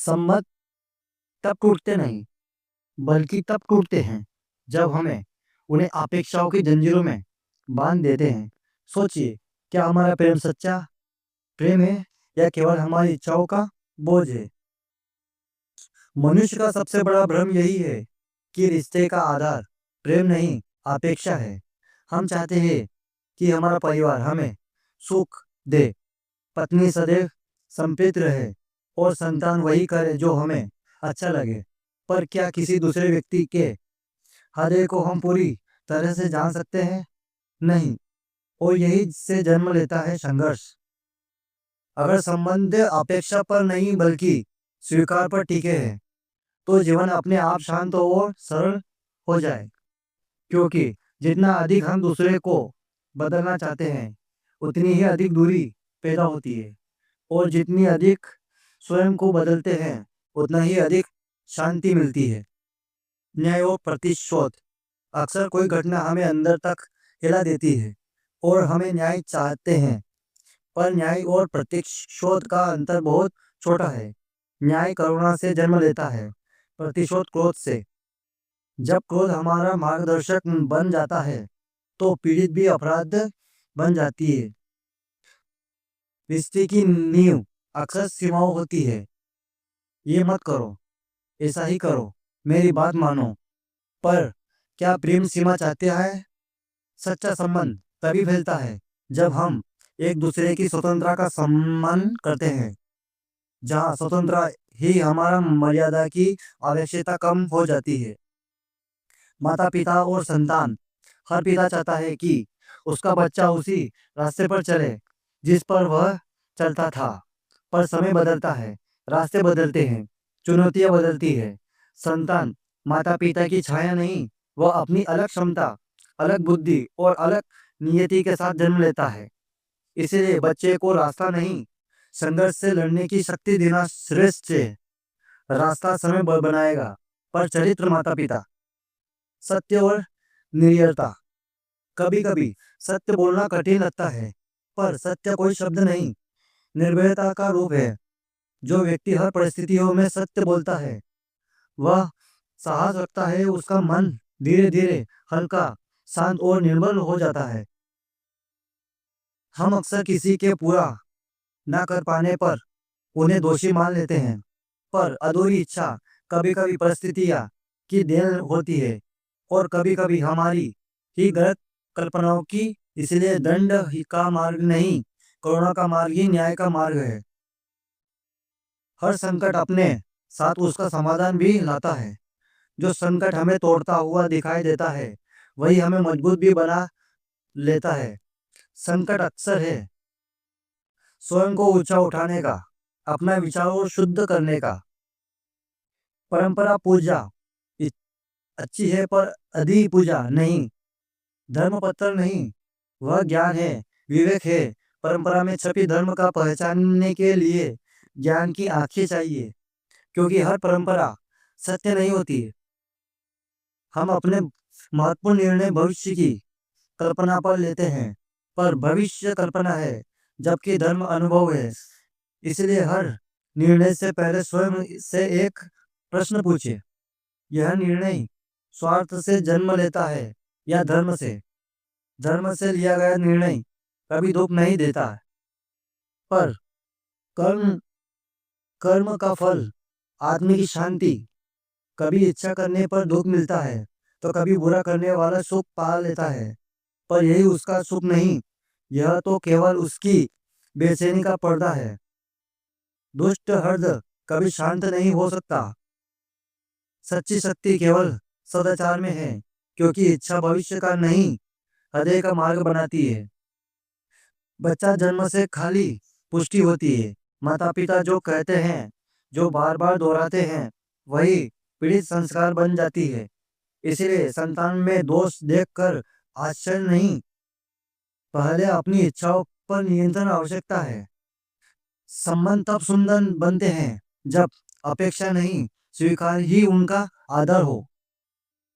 संबंध तब टूटते नहीं, बल्कि तब टूटते हैं जब हमें उन्हें अपेक्षाओं की जंजीरों में बांध देते हैं। सोचिए, क्या हमारा प्रेम सच्चा प्रेम है या केवल हमारी इच्छाओं का बोझ है? मनुष्य का सबसे बड़ा भ्रम यही है कि रिश्ते का आधार प्रेम नहीं, अपेक्षा है। हम चाहते हैं कि हमारा परिवार हमें सुख दे, पत्नी सदैव संतृप्त रहे और संतान वही करे जो हमें अच्छा लगे। पर क्या किसी दूसरे व्यक्ति के हृदय को हम पूरी तरह से जान सकते हैं? नहीं। और यही से जन्म लेता है संघर्ष। अगर संबंध अपेक्षा पर नहीं बल्कि स्वीकार पर टिके हैं, तो जीवन अपने आप शांत और सरल हो जाए। क्योंकि जितना अधिक हम दूसरे को बदलना चाहते हैं, उतनी ही अधिक दूरी पैदा होती है। और जितनी अधिक स्वयं को बदलते हैं, उतना ही अधिक शांति मिलती है। न्याय और प्रतिशोध। अक्सर कोई घटना हमें अंदर तक हिला देती है और हमें न्याय चाहते हैं, पर न्याय और प्रतिशोध का अंतर बहुत छोटा है। न्याय करुणा से जन्म लेता है, प्रतिशोध क्रोध से। जब क्रोध हमारा मार्गदर्शक बन जाता है, तो पीड़ित भी अपराध बन जाती है। रिश्ते की नींव अक्सर सीमाओं होती है। ये मत करो, ऐसा ही करो, मेरी बात मानो। पर क्या प्रेम सीमा चाहते हैं? सच्चा संबंध तभी फैलता है जब हम एक दूसरे की स्वतंत्रता का सम्मान करते हैं। जहाँ स्वतंत्रता ही हमारा मर्यादा की आवश्यकता कम हो जाती है। माता पिता और संतान। हर पिता चाहता है कि उसका बच्चा उसी रास्ते पर चले जिस पर वह चलता था। पर समय बदलता है, रास्ते बदलते हैं, चुनौतियां बदलती है। संतान माता पिता की छाया नहीं, वह अपनी अलग क्षमता, अलग बुद्धि और अलग नियति के साथ जन्म लेता है। इसलिए बच्चे को रास्ता नहीं, संघर्ष से लड़ने की शक्ति देना श्रेष्ठ है। रास्ता समय बनाएगा, पर चरित्र माता पिता। सत्य और निर्भरता। कभी कभी सत्य बोलना कठिन लगता है, पर सत्य कोई शब्द नहीं, निर्भयता का रूप है। जो व्यक्ति हर परिस्थितियों में सत्य बोलता है, वह साहस रखता है। उसका मन धीरे धीरे हल्का, शांत और निर्मल हो जाता है। हम अक्सर किसी के पूरा ना कर पाने पर उन्हें दोषी मान लेते हैं, पर अधूरी इच्छा कभी कभी परिस्थितियां की देन होती है और कभी कभी हमारी ही गलत कल्पनाओं की। इसलिए दंड ही का मार्ग नहीं, करुणा का मार्ग ही न्याय का मार्ग है। हर संकट अपने साथ उसका समाधान भी लाता है। जो संकट हमें तोड़ता हुआ दिखाई देता है, वही हमें मजबूत भी बना लेता है। संकट अक्सर है स्वयं को ऊंचा उठाने का, अपना विचारों शुद्ध करने का। परंपरा पूजा इ- अच्छी है, पर अधि पूजा नहीं। धर्मपत्र नहीं, वह ज्ञान है, विवेक है। परंपरा में छपी धर्म का पहचानने के लिए ज्ञान की आंखें चाहिए। क्योंकि हर परंपरा सत्य नहीं होती। हम अपने महत्वपूर्ण निर्णय भविष्य की कल्पना पर लेते हैं, पर भविष्य कल्पना है, जबकि धर्म अनुभव है। इसलिए हर निर्णय से पहले स्वयं से एक प्रश्न पूछिए, यह निर्णय स्वार्थ से जन्म लेता है या धर्म से? धर्म से लिया गया निर्णय कभी दुख नहीं देता, पर कर्म कर्म का फल, आत्म की शांति। कभी इच्छा करने पर दुख मिलता है, तो कभी बुरा करने वाला सुख पा लेता है। पर यही उसका सुख नहीं, यह तो केवल उसकी बेचैनी का पर्दा है। दुष्ट हृदय कभी शांत नहीं हो सकता। सच्ची शक्ति केवल सदाचार में है, क्योंकि इच्छा भविष्य का नहीं, हृदय का मार्ग बनाती है। बच्चा जन्म से खाली पुष्टि होती है। माता पिता जो कहते हैं, जो बार बार दोहराते हैं, वही पीड़ित संस्कार बन जाती है। इसलिए संतान में दोष देखकर आश्चर्य नहीं, पहले अपनी इच्छाओं पर नियंत्रण आवश्यकता है। संबंध तब सुंदर बनते हैं जब अपेक्षा नहीं, स्वीकार ही उनका आधार हो।